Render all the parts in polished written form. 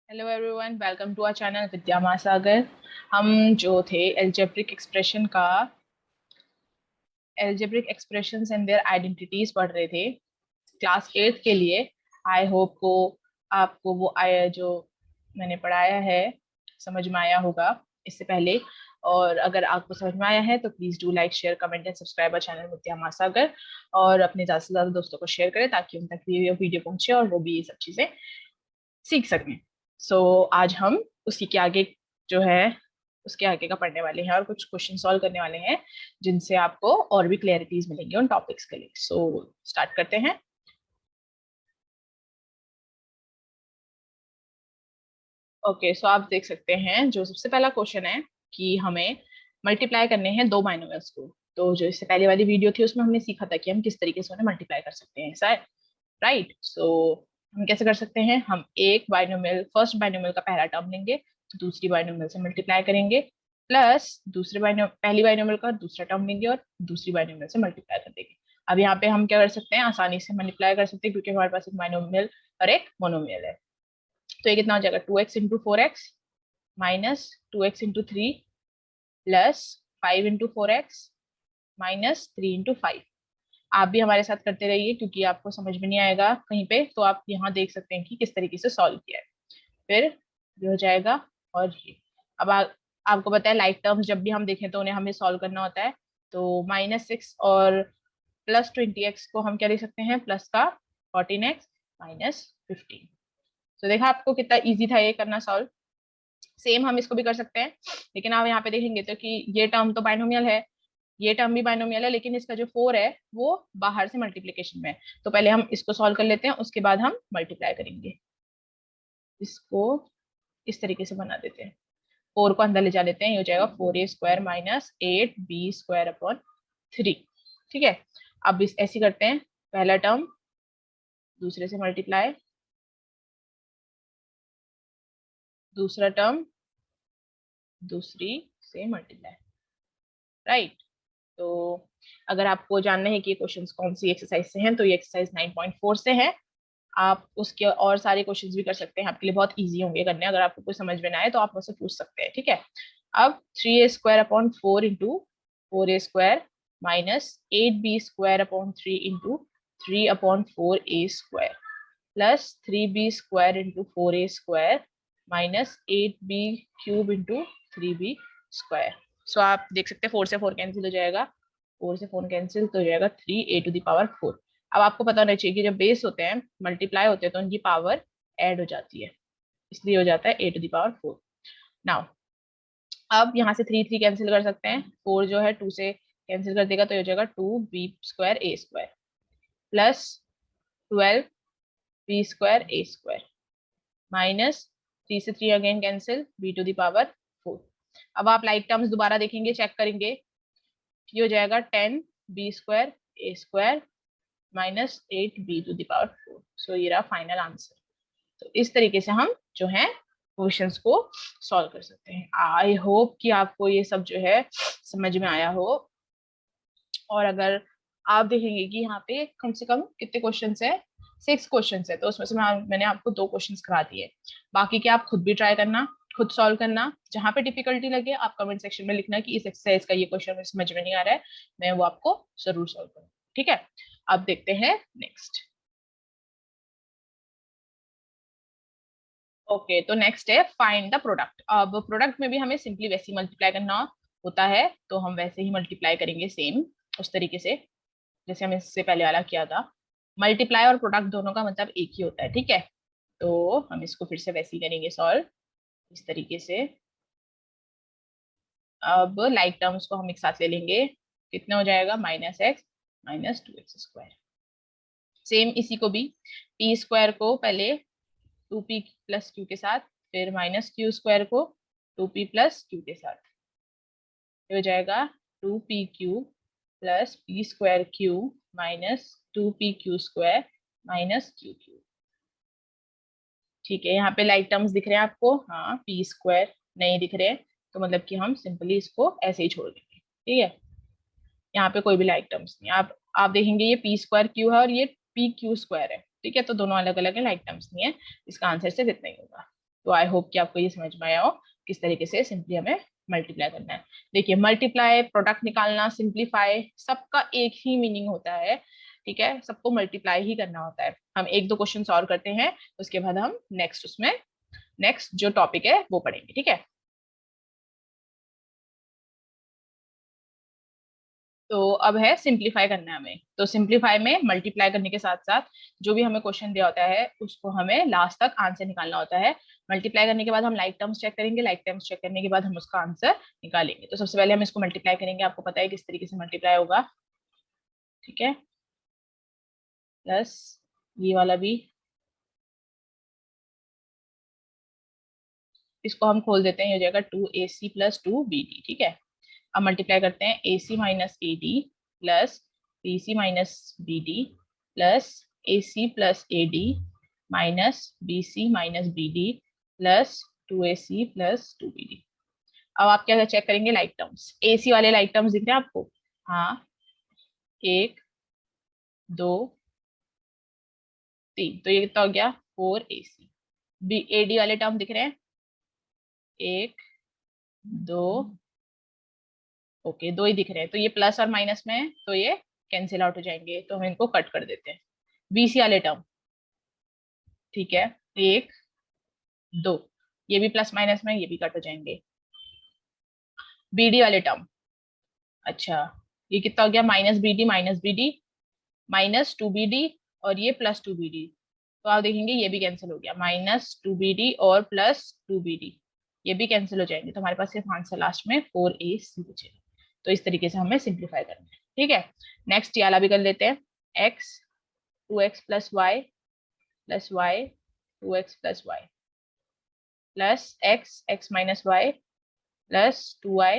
Hello everyone, welcome to our channel Vidya Mahasagar. हम जो थे algebraic expressions and their identities पढ़ रहे थे क्लास 8 के लिए। आई होप को आपको वो आया जो मैंने पढ़ाया है समझ में आया होगा इससे पहले। और अगर आपको समझ में आया है तो please do like share comment and subscribe our channel Vidya Mahasagar. और अपने ज़्यादा से ज़्यादा दोस्तों को शेयर करें ताकि उन तक ये वीडियो पहुंचे और वो भी ये सब चीज़ें सीख सकें। आज हम उसी के आगे जो है उसके आगे का पढ़ने वाले हैं और कुछ क्वेश्चन सॉल्व करने वाले हैं जिनसे आपको और भी क्लैरिटीज मिलेंगी उन टॉपिक्स के लिए। स्टार्ट करते हैं। ओके, सो आप देख सकते हैं जो सबसे पहला क्वेश्चन है कि हमें मल्टीप्लाई करने हैं दो बाइनोमियल्स को। तो जो इससे पहले वाली वीडियो थी उसमें हमने सीखा था कि हम किस तरीके से उन्हें मल्टीप्लाई कर सकते हैं, ऐसा है राइट। हम कैसे कर सकते हैं, हम एक बाइनोमियल फर्स्ट बाइनोमियल का पहला टर्म लेंगे तो दूसरी बाइनोमियल से मल्टीप्लाई करेंगे, प्लस पहली बाइनोमियल का दूसरा टर्म लेंगे और दूसरी बाइनोमियल से मल्टीप्लाई कर देंगे। अब यहाँ पे हम क्या कर सकते हैं, आसानी से मल्टीप्लाई कर सकते हैं क्योंकि हमारे पास एक बाइनोमियल और एक मोनोमियल है। तो ये कितना हो जाएगा, 2x into 4x minus 2x into 3 plus 5 into 4x minus 3 into 5। आप भी हमारे साथ करते रहिए क्योंकि आपको समझ में नहीं आएगा कहीं पे तो आप यहाँ देख सकते हैं कि किस तरीके से सॉल्व किया है। फिर ये हो जाएगा और ये। अब आपको पता है लाइक टर्म्स जब भी हम देखें तो उन्हें हमें सॉल्व करना होता है। तो -6 और +20x को हम क्या लिख सकते हैं, प्लस का 14x -15। तो देखा आपको कितना इजी था ये करना सॉल्व। सेम हम इसको भी कर सकते हैं, लेकिन आप यहाँ पे देखेंगे तो कि ये टर्म तो बाइनोमियल है, ये टर्म भी बाइनोमियल है, लेकिन इसका जो 4 है वो बाहर से मल्टीप्लिकेशन में है। तो पहले हम इसको सॉल्व कर लेते हैं, उसके बाद हम मल्टीप्लाई करेंगे। इसको इस तरीके से बना देते हैं, 4 को अंदर ले जा लेते हैं, ये हो जाएगा 4a² माइनस 8b² अपॉन 3। ठीक है, अब इस ऐसे करते हैं, पहला टर्म दूसरे से मल्टीप्लाई, दूसरा टर्म दूसरी से मल्टीप्लाई, राइट। तो अगर आपको जानना है कि ये क्वेश्चंस कौन सी एक्सरसाइज से हैं तो ये एक्सरसाइज 9.4 से है। आप उसके और सारे क्वेश्चंस भी कर सकते हैं, आपके लिए बहुत इजी होंगे करने। अगर आपको कुछ समझ में ना आए तो आप मुझसे पूछ सकते हैं, ठीक है। अब 3a² upon 4 into 4a² minus 8b² upon 3 into 3/4a² plus 3b² into 4a² minus 8b³ into 3b²। आप देख सकते हैं 4 से 4 कैंसिल हो जाएगा, 4 से 4 कैंसिल तो हो जाएगा 3a⁴। अब आपको पता होना चाहिए कि जब बेस होते हैं मल्टीप्लाई होते हैं तो उनकी पावर ऐड हो जाती है, इसलिए हो जाता है a⁴। नाउ अब यहाँ से 3 कैंसिल कर सकते हैं, 4 जो है 2 से कैंसिल कर देगा तो हो जाएगा 2b²a² प्लस 12b²a² माइनस 3 से 3 अगेन कैंसिल b⁴। अब आप लाइक टर्म्स दोबारा देखेंगे, चेक करेंगे, ये हो जाएगा 10b²a² माइनस 8b⁴। ये रहा फाइनल आंसर। तो इस तरीके से हम जो है क्वेश्चंस को सॉल्व कर सकते हैं। आई होप कि आपको ये सब जो है समझ में आया हो। और अगर आप देखेंगे कि यहाँ पे कम से कम कितने क्वेश्चंस है, 6 क्वेश्चंस है, तो उसमें से मैंने आपको 2 क्वेश्चंस करा दिए। बाकी के आप खुद भी ट्राई करना, खुद सॉल्व करना। जहाँ पे डिफिकल्टी लगे आप कमेंट सेक्शन में लिखना कि इस एक्सरसाइज का ये क्वेश्चन मुझे समझ में नहीं आ रहा है, मैं वो आपको जरूर सॉल्व करूँ, ठीक है। अब देखते हैं नेक्स्ट। ओके, तो नेक्स्ट है फाइंड द प्रोडक्ट। अब प्रोडक्ट में भी हमें सिंपली वैसे ही मल्टीप्लाई करना होता है, तो हम वैसे ही मल्टीप्लाई करेंगे सेम उस तरीके से जैसे हम इससे पहले वाला किया था। मल्टीप्लाई और प्रोडक्ट दोनों का मतलब एक ही होता है, ठीक है। तो हम इसको फिर से वैसे ही करेंगे सॉल्व इस तरीके से। अब लाइक टर्म्स को हम एक साथ ले लेंगे, कितना हो जाएगा, -x माइनस 2x²। सेम इसी को भी p² को पहले 2p प्लस q के साथ, फिर -q² को 2p प्लस q के साथ, हो जाएगा 2pq plus p²q minus 2pq² minus q3। ठीक है, यहाँ पे लाइक टर्म्स दिख रहे हैं आपको, हाँ p² नहीं दिख रहे हैं तो मतलब कि हम सिंपली इसको ऐसे ही छोड़ देंगे, ठीक है। यहाँ पे कोई भी लाइक टर्म्स नहीं। आप देखेंगे ये p²q है और ये pq² है, ठीक है, तो दोनों अलग अलग है, लाइक टर्म्स नहीं है। इसका आंसर सिर्फ इतना ही होगा। तो आई होप कि आपको ये समझ में आया हो किस तरीके से सिंपली हमें मल्टीप्लाई करना है। देखिए मल्टीप्लाई, प्रोडक्ट निकालना, सिंप्लीफाई, सबका एक ही मीनिंग होता है, ठीक है, सबको मल्टीप्लाई ही करना होता है। हम एक दो क्वेश्चन सॉल्व करते हैं, उसके बाद हम नेक्स्ट जो टॉपिक है वो पढ़ेंगे, ठीक है। तो अब है सिंप्लीफाई करना है हमें। तो सिंप्लीफाई में मल्टीप्लाई करने के साथ साथ जो भी हमें क्वेश्चन दिया होता है उसको हमें लास्ट तक आंसर निकालना होता है। मल्टीप्लाई करने के बाद हम लाइक टर्म्स चेक करेंगे, लाइक टर्म्स चेक करने के बाद हम उसका आंसर निकालेंगे। तो सबसे पहले हम इसको मल्टीप्लाई करेंगे, आपको पता है किस तरीके से मल्टीप्लाई होगा, ठीक है। प्लस ये वाला भी, इसको हम खोल देते हैं, ये हो जाएगा 2ac प्लस 2bd, ठीक है। अब मल्टीप्लाई करते हैं, AC minus AD plus BC minus BD plus AC plus AD minus BC minus BD plus 2AC plus 2BD। अब आप क्या चेक करेंगे, लाइक टर्म्स। AC वाले लाइक टर्म्स दिख रहे हैं आपको? हाँ, 1 2 3, तो ये कितना हो गया 4AC। AD वाले टर्म दिख रहे हैं, 1 2, ओके, 2 ही दिख रहे हैं, तो ये प्लस और माइनस में है तो ये कैंसिल आउट हो जाएंगे, तो हम इनको कट कर देते हैं। BC वाले टर्म, ठीक है, 1 2, ये भी प्लस माइनस में, ये भी कट हो जाएंगे। BD वाले टर्म, अच्छा, ये कितना हो गया, minus B D minus 2BD और ये प्लस 2BD, तो आप देखेंगे ये भी कैंसिल हो गया, -2BD और +2BD, ये भी कैंसिल हो जाएंगे, तो हमारे पास सिर्फ आंसर लास्ट में 4AC बचेगा। तो इस तरीके से हमें सिंप्लीफाई करना है, ठीक है। नेक्स्ट ये वाला भी कर लेते हैं, x 2x plus y plus y 2x plus y plus x minus y plus 2y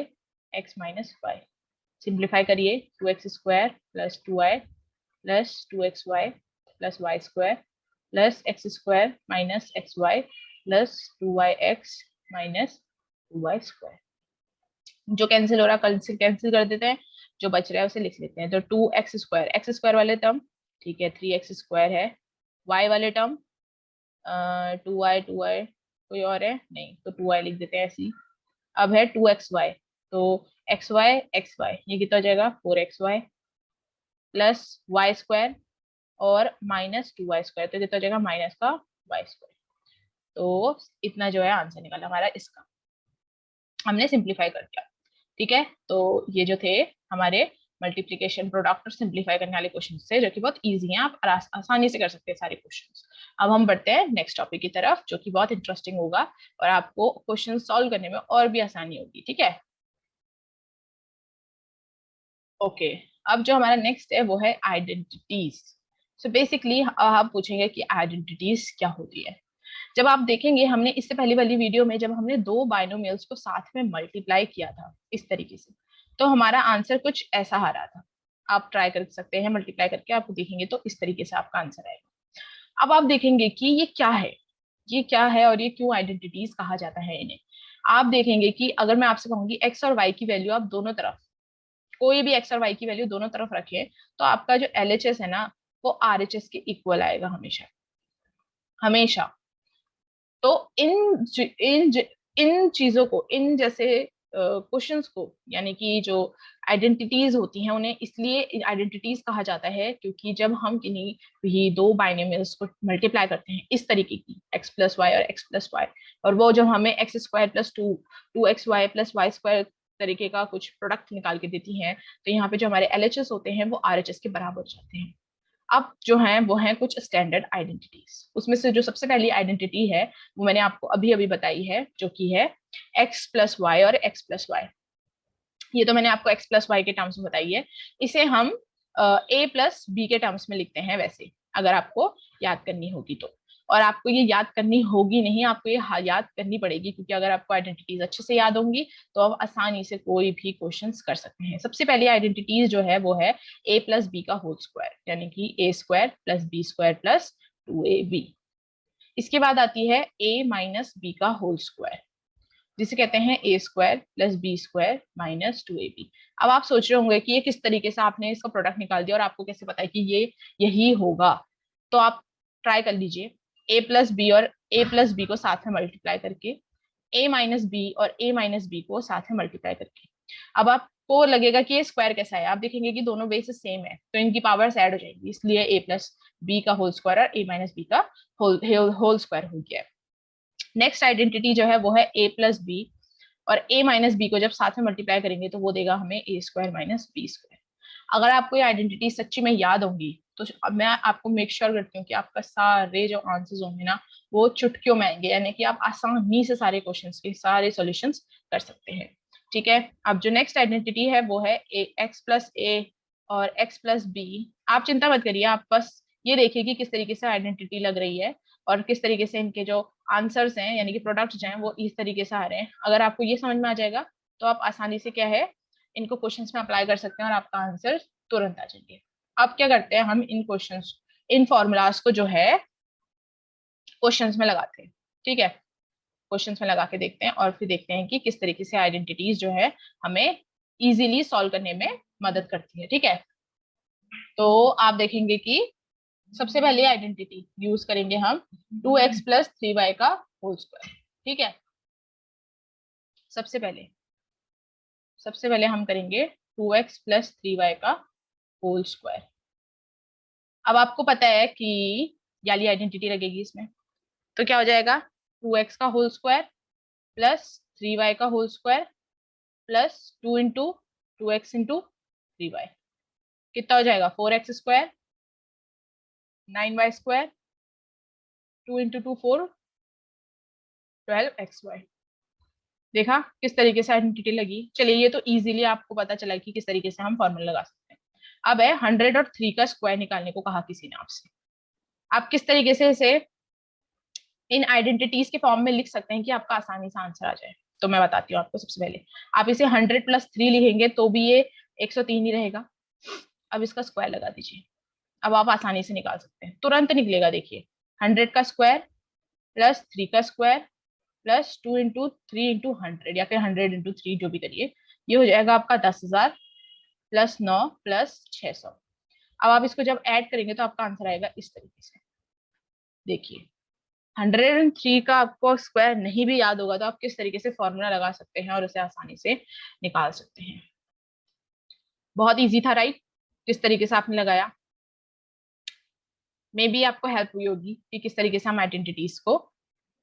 x minus y. Simplify करिए, 2x square plus 2y plus 2xy plus y square plus x square minus xy plus 2yx minus 2y square. जो cancel हो रहा है cancel कर देते हैं, जो बच रहा है उसे लिख लेते हैं। तो 2x स्क्वायर, एक्स स्क्वायर वाले टर्म, ठीक है, 3x स्क्वायर है। y वाले टर्म 2y कोई और है नहीं, तो 2y लिख देते हैं ऐसे ही। अब है 2xy, तो xy ये कितना हो जाएगा 4xy प्लस वाई स्क्वायर और -2y स्क्वायर, तो कितना हो जाएगा माइनस का वाई स्क्वायर। तो इतना जो है आंसर निकाला हमारा इसका, हमने सिंप्लीफाई कर दिया, ठीक है। तो ये जो थे हमारे मल्टीप्लिकेशन, प्रोडक्ट और सिंप्लीफाई करने वाले क्वेश्चन थे, जो कि बहुत इजी हैं, आप आसानी से कर सकते हैं सारे क्वेश्चंस। अब हम बढ़ते हैं नेक्स्ट टॉपिक की तरफ, जो कि बहुत इंटरेस्टिंग होगा और आपको क्वेश्चन सॉल्व करने में और भी आसानी होगी, ठीक है। ओके, अब जो हमारा नेक्स्ट है वो है आइडेंटिटीज। सो बेसिकली आप पूछेंगे कि आइडेंटिटीज क्या होती है। जब आप देखेंगे, हमने इससे पहले वाली वीडियो में जब हमने दो बाइनोमियल्स को साथ में मल्टीप्लाई किया था इस तरीके से, तो हमारा आंसर कुछ ऐसा आ रहा था। आप ट्राई कर सकते हैं मल्टीप्लाई करके, आपको देखेंगे तो इस तरीके से आपका आंसर आएगा। अब आप देखेंगे कि ये क्या है, ये क्या है और ये क्यों आइडेंटिटीज कहा जाता है इन्हें। आप देखेंगे कि अगर मैं आपसे कहूंगी एक्स और वाई की वैल्यू आप दोनों तरफ, कोई भी एक्स और वाई की वैल्यू दोनों तरफ रखें, तो आपका जो LHS है ना, वो RHS के इक्वल आएगा हमेशा हमेशा। तो इन चीजों को, इन जैसे क्वेश्चंस को, यानी कि जो आइडेंटिटीज होती हैं, उन्हें इसलिए आइडेंटिटीज कहा जाता है क्योंकि जब हम किन्हीं भी दो बाइनोमियल्स को मल्टीप्लाई करते हैं इस तरीके की, x प्लस वाई और x प्लस वाई, और वो जब हमें x square plus two x y plus y square तरीके का कुछ प्रोडक्ट निकाल के देती हैं, तो यहाँ पे जो हमारे LHS होते हैं वो RHS के बराबर हो जाते हैं। अब जो है वो है कुछ स्टैंडर्ड आइडेंटिटीज, उसमें से जो सबसे पहली आइडेंटिटी है वो मैंने आपको अभी अभी बताई है, जो कि है x प्लस वाई और x प्लस वाई। ये तो मैंने आपको x प्लस वाई के टर्म्स में बताई है। इसे हम a प्लस बी के टर्म्स में लिखते हैं वैसे, अगर आपको याद करनी होगी तो। और आपको ये याद करनी होगी नहीं, आपको ये याद करनी पड़ेगी, क्योंकि अगर आपको आइडेंटिटीज अच्छे से याद होंगी तो आप आसानी से कोई भी क्वेश्चंस कर सकते हैं। सबसे पहली आइडेंटिटीज जो है वो है a प्लस बी का होल स्क्वायर, यानी कि a square plus b square plus 2ab। इसके बाद आती है a माइनस बी का होल स्क्वायर, जिसे कहते हैं a square plus b square minus 2ab। अब आप सोच रहे होंगे कि ये किस तरीके से आपने इसका प्रोडक्ट निकाल दिया और आपको कैसे पता है कि ये यही होगा। तो आप ट्राई कर लीजिए, ए प्लस बी को साथ में मल्टीप्लाई करके, ए माइनस बी और ए माइनस बी को साथ में मल्टीप्लाई करके। अब आपको लगेगा कि ये स्क्वायर कैसा है, आप देखेंगे कि दोनों बेस सेम है तो इनकी पावर्स ऐड हो जाएंगी, इसलिए ए प्लस बी का होल स्क्वायर और ए माइनस बी का होल स्क्वायर हो गया है। नेक्स्ट आइडेंटिटी जो है वो है ए प्लस बी, और ए माइनस बी को जब साथ में मल्टीप्लाई करेंगे तो वो देगा हमें ए स्क्वायर माइनस बी स्क्वायर। अगर आपको ये आइडेंटिटी सच्ची में याद होंगी तो अब मैं आपको मेक श्योर करती हूँ कि आपका सारे जो आंसर्स होंगे ना वो चुटकियों में आएंगे, यानी कि आप आसानी से सारे क्वेश्चंस के सारे सॉल्यूशंस कर सकते हैं। ठीक है, अब जो नेक्स्ट आइडेंटिटी है वो है एक्स प्लस ए और एक्स प्लस बी। आप चिंता मत करिए, आप बस ये देखिए कि किस तरीके से आइडेंटिटी लग रही है और किस तरीके से इनके जो आंसर्स हैं यानी कि प्रोडक्ट्स हैं वो इस तरीके से आ रहे हैं। अगर आपको ये समझ में आ जाएगा तो आप आसानी से क्या है इनको क्वेश्चंस में अप्लाई कर सकते हैं और आपका आंसर तुरंत आ जाएंगे। अब क्या करते हैं, हम इन क्वेश्चंस इन फॉर्मूलाज को जो है क्वेश्चंस में लगाते हैं। ठीक है, क्वेश्चंस में लगा के देखते हैं और फिर देखते हैं कि किस तरीके से आइडेंटिटीज जो है हमें इजीली सॉल्व करने में मदद करती है। ठीक है, तो आप देखेंगे कि सबसे पहले आइडेंटिटी यूज करेंगे हम 2x प्लस 3y का होल स्क्वायर। ठीक है, सबसे पहले हम करेंगे 2x प्लस 3y का होल स्क्वायर। अब आपको पता है कि ये वाली आइडेंटिटी लगेगी इसमें, तो क्या हो जाएगा 2x का होल स्क्वायर प्लस 3y का whole square plus 2 into 2x into 3y, कितना हो जाएगा 4x square, 9y square, 2 into 2 4, 12xy। देखा किस तरीके से आइडेंटिटी लगी। चलिए ये तो इजीली आपको पता चला कि किस तरीके से हम फॉर्मूला लगा सकते हैं। अब है 100 और 3 का स्क्वायर निकालने को कहा किसी ने आपसे, आप किस तरीके से इसे इन आइडेंटिटीज के फॉर्म में लिख सकते हैं कि आपका आसानी से आंसर आ जाए। तो मैं बताती हूँ आपको। सबसे पहले आप इसे 100 प्लस 3 लिखेंगे तो भी ये 103 ही रहेगा। अब इसका स्क्वायर लगा दीजिए, अब आप आसानी से निकाल सकते हैं, तुरंत निकलेगा। देखिए 100 का स्क्वायर प्लस 3 का स्क्वायर प्लस 2 इंटू 3 इंटू 100 या फिर 100 इंटू 3 जो भी करिए, ये हो जाएगा आपका 10,000 प्लस 9 प्लस 600। अब आप इसको जब ऐड करेंगे तो आपका आंसर आएगा इस तरीके से। देखिए 103 का आपको स्क्वायर नहीं भी याद होगा तो आप किस तरीके से फॉर्मूला लगा सकते हैं और उसे आसानी से निकाल सकते हैं। बहुत इजी था राइट, किस तरीके से आपने लगाया। मे बी आपको हेल्प हुई होगी कि किस तरीके से हम आइडेंटिटीज को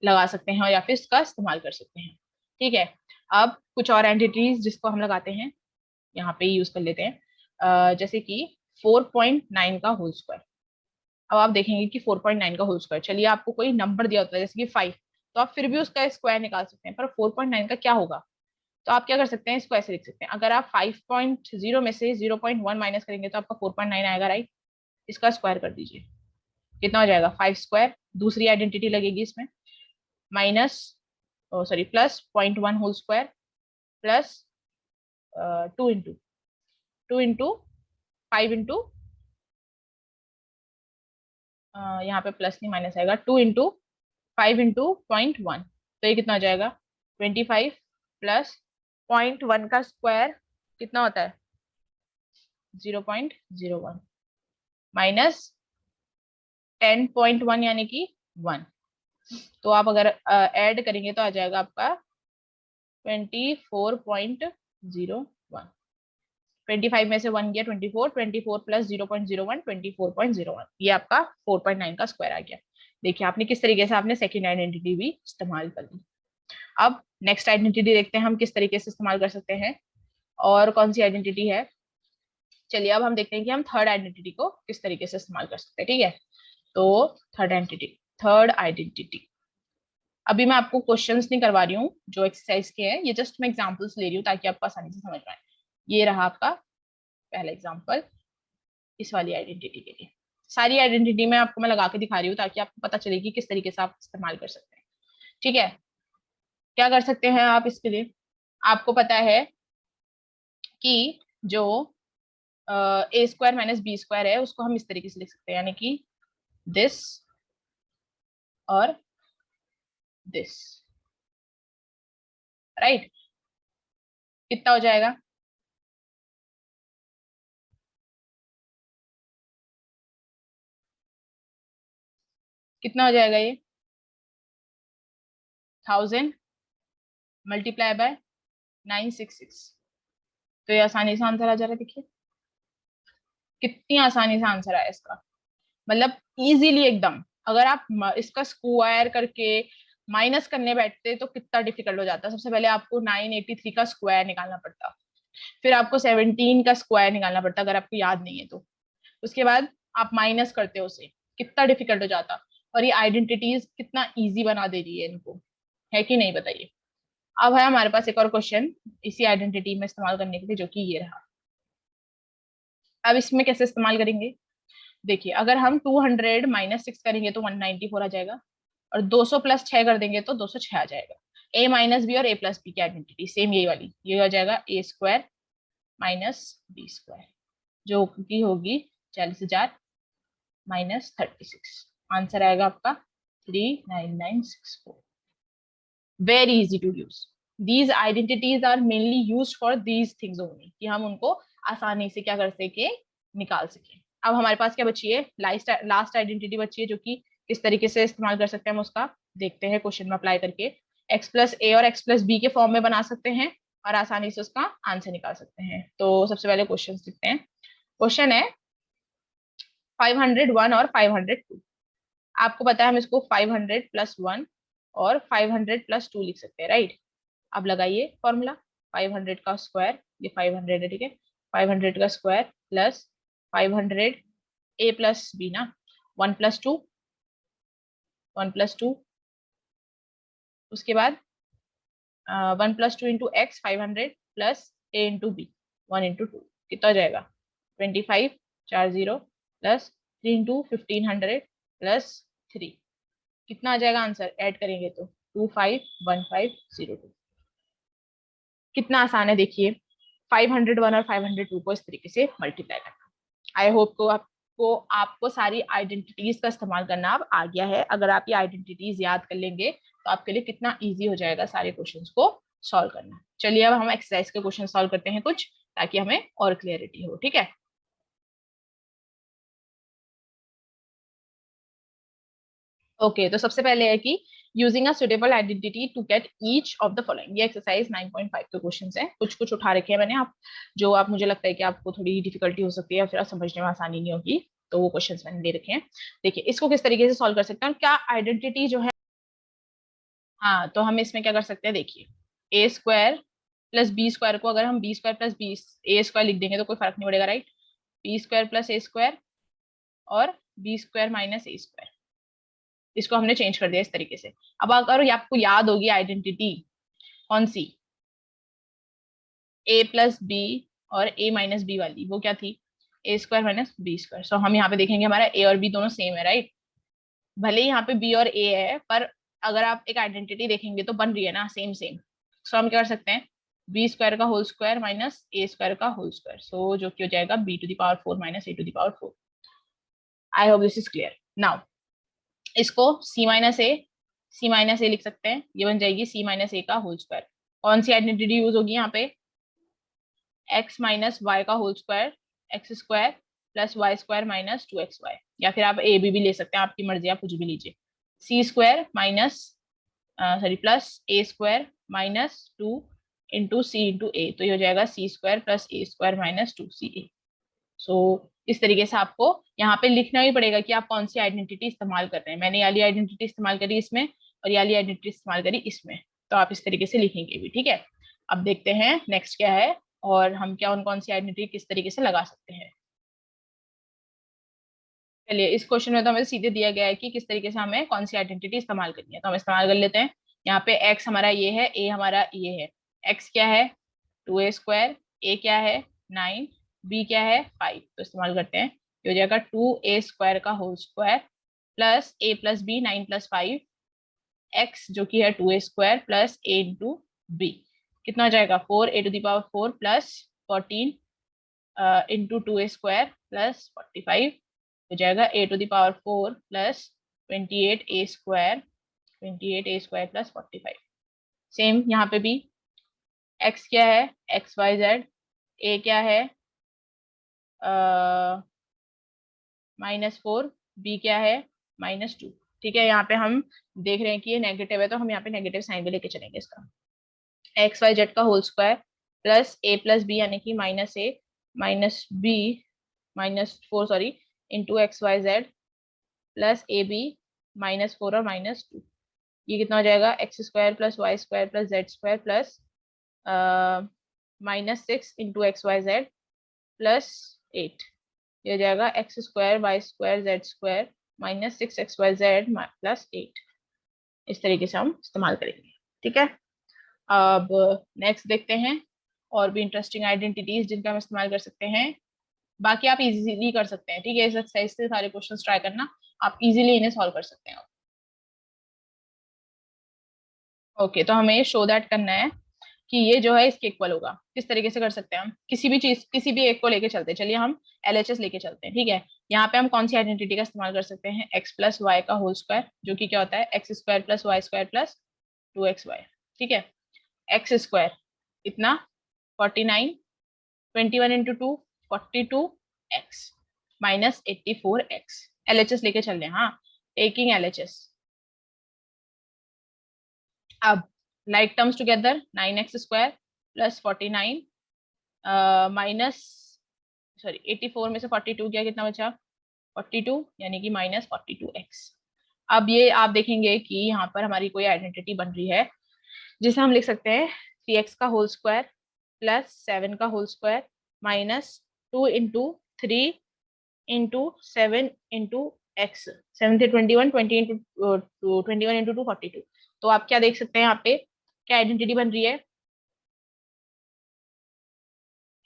लगा सकते हैं और या फिर इसका इस्तेमाल कर सकते हैं। ठीक है, अब कुछ और आइडेंटिटीज जिसको हम लगाते हैं यहाँ पे यूज कर लेते हैं, जैसे कि 4.9 का होल स्क्वायर। अब आप देखेंगे कि 4.9 का होल स्क्वायर, चलिए आपको कोई नंबर दिया होता है जैसे कि 5, तो आप फिर भी उसका स्क्वायर निकाल सकते हैं, पर 4.9 का क्या होगा। तो आप क्या कर सकते हैं, इसको ऐसे लिख सकते हैं, अगर आप 5.0 में से 0.1 माइनस करेंगे तो आपका 4.9 आएगा राइट। इसका स्क्वायर कर दीजिए, कितना हो जाएगा 5 स्क्वायर। दूसरी आइडेंटिटी लगेगी इसमें minus sorry plus 0.1 whole square plus 2 into 5 into यहाँ पे प्लस नहीं माइनस आएगा, 2 इंटू 5 इंटू 0.1, तो ये कितना हो जाएगा 25 प्लस 0.1 का स्क्वायर कितना होता है 0.01 माइनस 10.1 यानी कि 1। तो आप अगर ऐड करेंगे तो आ जाएगा आपका 24.01। 25 में से 1 गया 24, 24 प्लस 0.01 24.01, ये आपका 4.9 का स्क्वायर आ गया। देखिए आपने किस तरीके से आपने सेकेंड आइडेंटिटी भी इस्तेमाल कर ली। अब नेक्स्ट आइडेंटिटी देखते हैं हम किस तरीके से इस्तेमाल कर सकते हैं और कौन सी आइडेंटिटी है। चलिए अब हम देखते हैं कि हम थर्ड आइडेंटिटी को किस तरीके से इस्तेमाल कर सकते हैं। ठीक है, तो थर्ड आइडेंटिटी अभी मैं आपको क्वेश्चंस नहीं करवा रही हूँ जो एक्सरसाइज के हैं, ये जस्ट मैं एग्जांपल्स ले रही हूँ ताकि आपको आसानी से समझ में आए। ये रहा आपका पहला एग्जांपल इस वाली आइडेंटिटी के लिए। सारी आइडेंटिटी में आपको मैं लगा के दिखा रही हूँ ताकि आपको पता चले कि किस तरीके से आप इस्तेमाल कर सकते हैं। ठीक है, क्या कर सकते हैं आप इसके लिए, आपको पता है कि जो ए स्क्वायर माइनस बी स्क्वायर है उसको हम इस तरीके से लिख सकते हैं, यानी कि दिस और दिस, राइट। कितना हो जाएगा कितना हो जाएगा ये? 1000 मल्टीप्लाई बाय 966। तो ये आसानी से आंसर आ जा रहा है, देखिए कितनी आसानी से आंसर आया इसका, मतलब इजीली एकदम। अगर आप इसका स्क्वायर करके माइनस करने बैठते तो कितना डिफिकल्ट हो जाता। सबसे पहले आपको 983 का स्क्वायर निकालना पड़ता, फिर आपको 17 का स्क्वायर निकालना पड़ता अगर आपको याद नहीं है तो। उसके बाद आप माइनस करते हो उसे, कितना डिफिकल्ट हो जाता। और ये आइडेंटिटीज कितना इजी बना दे रही है इनको, है कि नहीं बताइए। अब है हमारे पास एक और क्वेश्चन इसी आइडेंटिटी में इस्तेमाल करने के लिए, जो कि ये रहा। अब इसमें कैसे इस्तेमाल करेंगे, देखिए अगर हम 200 माइनस 6 करेंगे तो 194 आ जाएगा, और 200 प्लस 6 कर देंगे तो 206 आ जाएगा। ए माइनस बी और ए प्लस बी की आइडेंटिटी सेम यही वाली, ये हो जाएगा ए स्क्वायर माइनस बी स्क्वायर, जो की होगी 40,000 माइनस 36। आंसर आएगा आपका 39964। Very easy to use. These identities are mainly use for these things only, कि हम उनको आसानी से क्या कर सके, निकाल सके। अब हमारे पास क्या बची है, लास्ट आइडेंटिटी बची है, जो कि किस तरीके से इस्तेमाल कर सकते हैं हम उसका देखते हैं क्वेश्चन में अप्लाई करके। एक्स प्लस ए और एक्स प्लस बी के फॉर्म में बना सकते हैं और आसानी से उसका आंसर निकाल सकते हैं। तो सबसे पहले क्वेश्चन देखते हैं। क्वेश्चन है 501 और 502। आपको पता है हम इसको 500 प्लस 1 और 500 प्लस 2 लिख सकते हैं, राइट। अब लगाइए फॉर्मूला। 500 का स्क्वायर, ये 500 है, ठीक है। 500 का स्क्वायर प्लस 500 ए प्लस बी ना, 1 प्लस 2, 1 प्लस 2। उसके बाद 1 प्लस 2 इंटू एक्स 500 प्लस ए इंटू बी 1 इंटू 2, कितना हो जाएगा 25 4 0 प्लस 3 इंटू 1500 प्लस 3, कितना आ जाएगा आंसर ऐड करेंगे तो 251502। कितना आसान है देखिए 501 और 502 को इस तरीके से मल्टीप्लाई करना। आई होप को आपको सारी आइडेंटिटीज का इस्तेमाल करना अब आ गया है। अगर आप ये आइडेंटिटीज याद कर लेंगे तो आपके लिए कितना इजी हो जाएगा सारे क्वेश्चंस को सॉल्व करना। चलिए अब हम एक्सरसाइज के क्वेश्चन सॉल्व करते हैं कुछ, ताकि हमें और क्लियरिटी हो, ठीक है। ओके तो सबसे पहले है कि using a suitable identity to get each of the following. ये एक्सरसाइज 9.5 के क्वेश्चंस हैं, कुछ कुछ उठा रखे हैं मैंने, आप जो आप मुझे लगता है कि आपको थोड़ी डिफिकल्टी हो सकती है या फिर आप समझने में आसानी नहीं होगी, तो वो क्वेश्चंस मैंने दे रखे हैं। देखिए इसको किस तरीके से सॉल्व कर सकते हैं, क्या आइडेंटिटी जो है। हाँ तो हम इसमें क्या कर सकते हैं, देखिए ए स्क्वायर प्लस बी स्क्वायर को अगर हम बी स्क्वायर प्लस बी ए स्क्वायर लिख देंगे तो कोई फर्क नहीं पड़ेगा, राइट। बी स्क्वायर प्लस ए स्क्वायर और बी स्क्वायर माइनस ए स्क्वायर, इसको हमने चेंज कर दिया इस तरीके से। अब अगर ये आपको याद होगी आइडेंटिटी कौन सी, ए प्लस बी और ए माइनस बी वाली, वो क्या थी, ए स्क्वायर माइनस बी स्क्वायर। सो हम यहाँ पे देखेंगे हमारा ए और बी दोनों सेम है, राइट। भले ही यहाँ पे बी और ए है, पर अगर आप एक आइडेंटिटी देखेंगे तो बन रही है ना सेम सेम। सो हम क्या कर सकते हैं, बी स्क्वायर का होल स्क्वायर माइनस ए स्क्वायर का होल स्क्वायर, सो जो कि हो जाएगा b⁴ minus a⁴। I hope this is clear now. इसको सी माइनस ए लिख सकते हैं, ये बन जाएगी सी माइनस ए का होल स्क्वायर। कौन सी आइडेंटिटी यूज होगी यहाँ पे, एक्स माइनस वाई का whole square, x square plus y square minus 2xy, या फिर आप ए बी ले सकते हैं, आपकी मर्जी, आप कुछ भी लीजिए। सी स्क्वायर माइनस सॉरी प्लस ए स्क्वायर माइनस 2 इंटू सी इंटू ए, तो ये हो जाएगा सी स्क्वायर प्लस ए स्क्वायर माइनस 2ca। सो इस तरीके से आपको यहाँ पे लिखना ही पड़ेगा कि आप कौन सी आइडेंटिटी इस्तेमाल कर रहे हैं। मैंने ये वाली आइडेंटिटी इस्तेमाल करी इसमें और ये वाली आइडेंटिटी इस्तेमाल करी इसमें, तो आप इस तरीके से लिखेंगे भी, ठीक है। अब देखते हैं नेक्स्ट क्या है और हम क्या कौन सी आइडेंटिटी किस तरीके से लगा सकते हैं। चलिए इस क्वेश्चन में तो हमें सीधे दिया गया है कि किस तरीके से हमें कौन सी आइडेंटिटी इस्तेमाल करनी है, तो हम इस्तेमाल कर लेते हैं। यहाँ पे एक्स हमारा ये है, ए हमारा ये है। एक्स क्या है 2a², ए क्या है 9, बी क्या है 5, तो इस्तेमाल करते हैं। ये हो जाएगा 2a² का whole square plus a plus B 9 + 5, x जो कि है 2a² प्लस ए इंटू बी, कितना हो जाएगा 4a⁴ plus 14 into 2a² plus 45, हो जाएगा a⁴ plus 28a² plus 45। Same यहाँ पे भी x क्या है XYZ, a क्या है -4, b क्या है -2, ठीक है, यहाँ पे हम देख रहे हैं कि ये नेगेटिव है, तो हम यहाँ पे नेगेटिव साइन भी लेके चलेंगे इसका। एक्स वाई जेड का whole square plus a plus b, यानी कि minus a minus b minus 4 sorry into x y z plus a b -4 और -2। ये कितना हो जाएगा, x square plus y square plus z square plus -6 into x y z plus 8। ये हो जाएगा x square y square z square -6 x y z plus 8। इस तरीके से हम इस्तेमाल करेंगे। ठीक है, अब नेक्स्ट देखते हैं और भी इंटरेस्टिंग आइडेंटिटीज जिनका हम इस्तेमाल कर सकते हैं। बाकी आप इजीली कर सकते हैं। ठीक है, इस एक्सरसाइज से सारे क्वेश्चंस ट्राई करना, आप इजीली इन्हें सॉल्व कर सकते हैं। ओके, तो हमें शो दैट करना है कि ये जो है इसके इक्वल होगा। किस तरीके से कर सकते हैं हम, किसी भी चीज किसी भी एक को लेके चलते हैं। चलिए हम LHS लेके चलते हैं। ठीक है, यहाँ पे हम कौन सी आइडेंटिटी का इस्तेमाल कर सकते हैं, एक्स प्लस वाई का होल स्क्वायर, जो कि क्या होता है x square plus y square plus 2xy। ठीक है, एक्स स्क्वायर इतना 49, 21 इंटू 2 42x -84x। LHS लेके चल रहे हैं, हाँ, टेकिंग LHS। अब like terms together 9x square plus 49 minus sorry 84 में से 42 गया, कितना बचा 42, यानी कि -42x। अब ये आप देखेंगे कि यहाँ पर हमारी कोई आइडेंटिटी बन रही है जिसे हम लिख सकते हैं 3x का होल स्क्वायर प्लस 7 का whole square -2 into 3 into 7 into x. 7 से 21, 20 इंटू 21 इंटू 2 42। तो आप क्या देख सकते हैं यहाँ पे, क्या आइडेंटिटी बन रही है,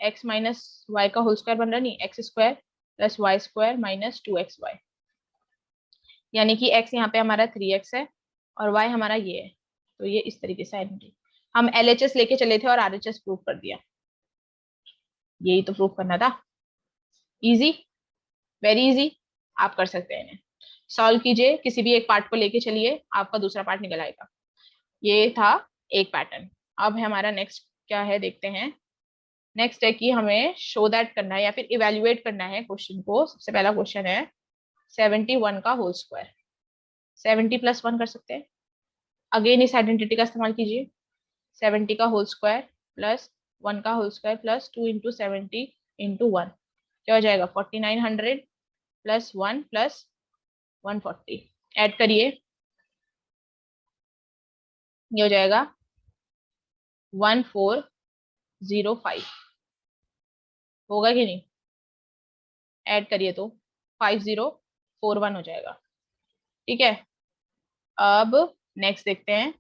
एक्स माइनस वाई का होल स्क्वायर बन रहा, नहीं, x square plus y square -2xy। यानी कि x यहाँ पे हमारा 3x है और y हमारा ये है। तो ये इस तरीके से आइडेंटिटी हम LHS लेके चले थे और RHS प्रूव कर दिया। यही तो प्रूव करना था। इजी, वेरी इजी, आप कर सकते हैं इन्हें। सॉल्व कीजिए, किसी भी एक पार्ट को लेके चलिए, आपका दूसरा पार्ट निकल आएगा। ये था एक पैटर्न। अब है हमारा नेक्स्ट क्या है, देखते हैं। नेक्स्ट है कि हमें शो दैट करना है या फिर इवेल्युएट करना है क्वेश्चन को। सबसे पहला क्वेश्चन है 71 का होल स्क्वायर। 70 + 1 कर सकते हैं। अगेन इस आइडेंटिटी का इस्तेमाल कीजिए। 70 का होल स्क्वायर प्लस 1 का whole square plus 2 into 70 into 1, क्या हो जाएगा 4900 प्लस 1 प्लस 140। ऐड करिए, ये हो जाएगा 1405। होगा कि नहीं, ऐड करिए तो 5041 हो जाएगा। ठीक है, अब नेक्स्ट देखते हैं।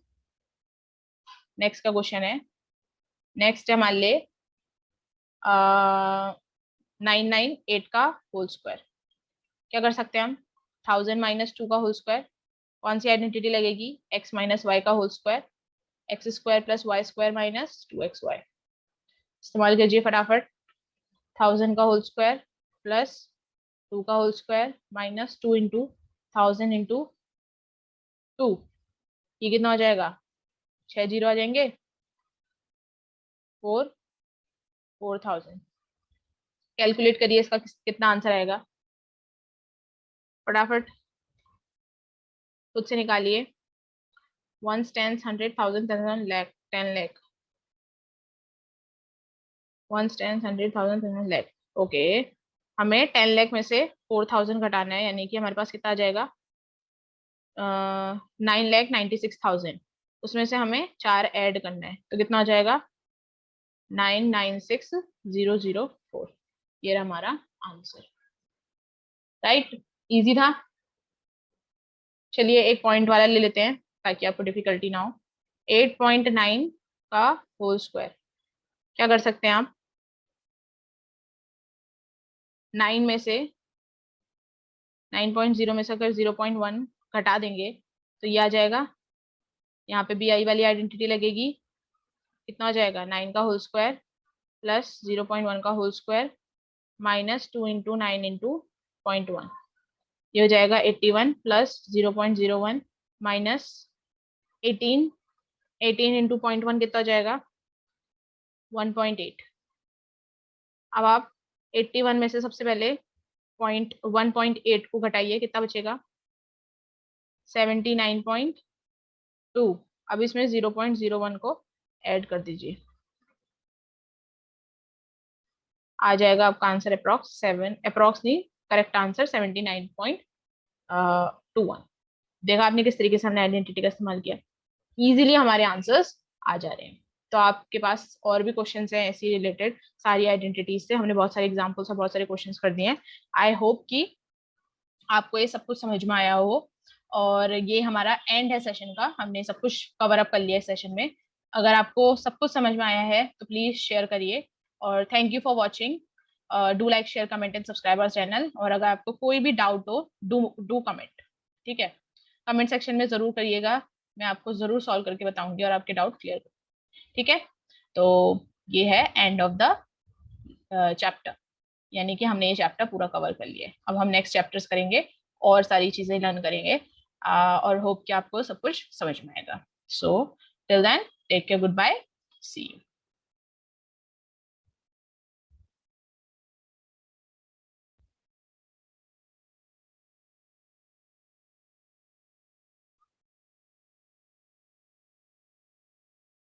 नेक्स्ट का क्वेश्चन है, नेक्स्ट है मान ले 998 का होल स्क्वायर। क्या कर सकते हैं हम, 1000 - 2 का होल स्क्वायर। कौन सी आइडेंटिटी लगेगी, x माइनस वाई का whole square, x square plus y square -2xy। इस्तेमाल कीजिए फटाफट। 1000 का होल स्क्वायर प्लस 2 का होल स्क्वायर -2 इंटू 1000 इंटू 2, ये कितना हो जाएगा, 6 जीरो आ जाएंगे, 4000। कैलकुलेट करिए इसका कितना आंसर आएगा, फटाफट खुद से निकालिए। 1 10 100 1000 1000 लाख 10 लाख 1 10 100 1000 10 लाख। ओके, हमें 10 लाख में से 4000 घटाना है, यानी कि हमारे पास कितना आ जाएगा 9,96,000। उसमें से हमें 4 ऐड करना है, तो कितना हो जाएगा 996,004। ये रहा हमारा आंसर। राइट, इजी था। चलिए एक पॉइंट वाला ले लेते हैं ताकि आपको डिफिकल्टी ना हो। 8.9 का होल स्क्वायर। क्या कर सकते हैं आप, 9 में से 9.0 में से अगर 0.1 घटा देंगे तो ये आ जाएगा। यहाँ पे भी आई वाली आइडेंटिटी लगेगी। कितना हो जाएगा 9 का होल स्क्वायर प्लस 0.1 का होल स्क्वायर -2 इंटू 9 इंटू 0.1। ये हो जाएगा 81 प्लस 0.01 माइनस 18। 18 इंटू 0.1 कितना हो जाएगा 1.8। अब आप 81 में से सबसे पहले 1.8 को घटाइए, कितना बचेगा 79.2। अब इसमें 0.01 को ऐड कर दीजिए, आ जाएगा आपका आंसर अप्रोक्स 7, अप्रोक्स नहीं, करेक्ट आंसर 79.21। देखा आपने किस तरीके से हमने आइडेंटिटी का इस्तेमाल किया, इजीली हमारे आंसर्स आ जा रहे हैं। तो आपके पास और भी क्वेश्चंस हैं ऐसी रिलेटेड सारी आइडेंटिटीज से, हमने बहुत सारे एग्जांपल्स और बहुत सारे क्वेश्चंस कर दिए हैं। आई होप कि आपको ये सब कुछ समझ में आया हो, और ये हमारा एंड है सेशन का, हमने सब कुछ कवर अप कर लिया है सेशन में। अगर आपको सब कुछ समझ में आया है तो प्लीज शेयर करिए, और thank you for watching. Do like, share, comment and subscribe our channel. और अगर आपको कोई भी डाउट हो, डू डू कमेंट, ठीक है, कमेंट सेक्शन में जरूर करिएगा, मैं आपको जरूर सॉल्व करके बताऊंगी और आपके डाउट क्लियर करूंगी, ठीक है। तो ये है एंड ऑफ द चैप्टर, यानी कि हमने ये चैप्टर पूरा कवर कर लिया है। अब हम नेक्स्ट चैप्टर्स करेंगे और सारी चीजें लर्न करेंगे, और होप कि आपको सब कुछ समझ में आएगा। So till then, take care, good bye, see you.